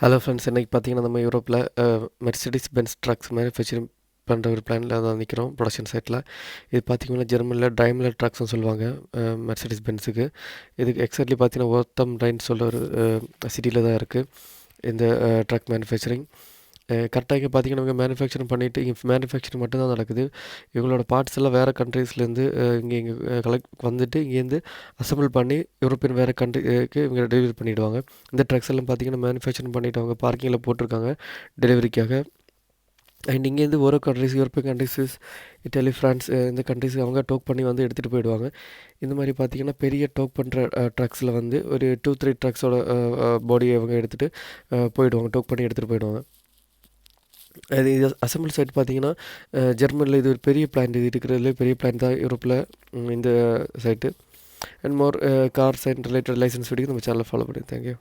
Hello friends, இன்றைக்கி பார்த்தீங்கன்னா நம்ம யூரோப்பில் மெர்சிடிஸ் பென்ஸ் ட்ரக்ஸ் மேனுஃபேக்சரிங் பண்ணுற ஒரு பிளானில் தான் நிற்கிறோம் ப்ரொடக்ஷன் சைட்டில். இது பார்த்திங்கன்னா ஜெர்மனியில் டைம்லர் ட்ரக்ஸ்னு சொல்லுவாங்க மெர்சிடிஸ் பென்ஸுக்கு. இதுக்கு எக்ஸாக்ட்லி பார்த்தீங்கன்னா ஓத்தம் ரைன் சொல்ல ஒரு சிட்டியில் தான் இருக்குது இந்த ட்ரக் மேனுஃபேக்சரிங். கரெக்டாக இங்கே பார்த்தீங்கன்னா இவங்க மேனுஃபேக்சரிங் பண்ணிவிட்டு இங்கே மேனுஃபேக்சரிங் மட்டும்தான் நடக்குது. இவங்களோட பார்ட்ஸ் எல்லாம் வேறு கண்ட்ரீஸ்லேருந்து இங்கே கலெக்ட் வந்துட்டு இங்கேருந்து அசம்பிள் பண்ணி யூரோப்பியன் வேறு கண்ட்ரிக்கு இவங்க டெலிவரி பண்ணிவிடுவாங்க. இந்த ட்ரக்ஸ் எல்லாம் பார்த்தீங்கன்னா மேனுஃபேக்சரிங் பண்ணிவிட்டு அவங்க பார்க்கிங்கில் போட்டிருக்காங்க டெலிவரிக்காக. அண்ட் இங்கேருந்து ஒரு கண்ட்ரிஸ் யூரோப்பியன் கண்ட்ரிஸஸ் இட்டாலி, ஃப்ரான்ஸ் இந்த கண்ட்ரிஸ் அவங்க டோக் பண்ணி வந்து எடுத்துகிட்டு போயிடுவாங்க. இந்த மாதிரி பார்த்திங்கன்னா பெரிய டோக் பண்ணுற ட்ரக்ஸில் வந்து ஒரு 2-3 ட்ரக்ஸோட பாடியை அவங்க எடுத்துகிட்டு போயிடுவாங்க, டோக் பண்ணி எடுத்துகிட்டு போயிடுவாங்க. இது அசம்பிள் சைட் பார்த்தீங்கன்னா ஜெர்மனியில் இது ஒரு பெரிய பிளான்ட். இது இருக்கிறதுலே பெரிய பிளான்ட் தான் யூரோப்பில் இந்த side. And more cars and related licence video நம்ம சேனலை ஃபாலோ பண்ணி தேங்க்யூ.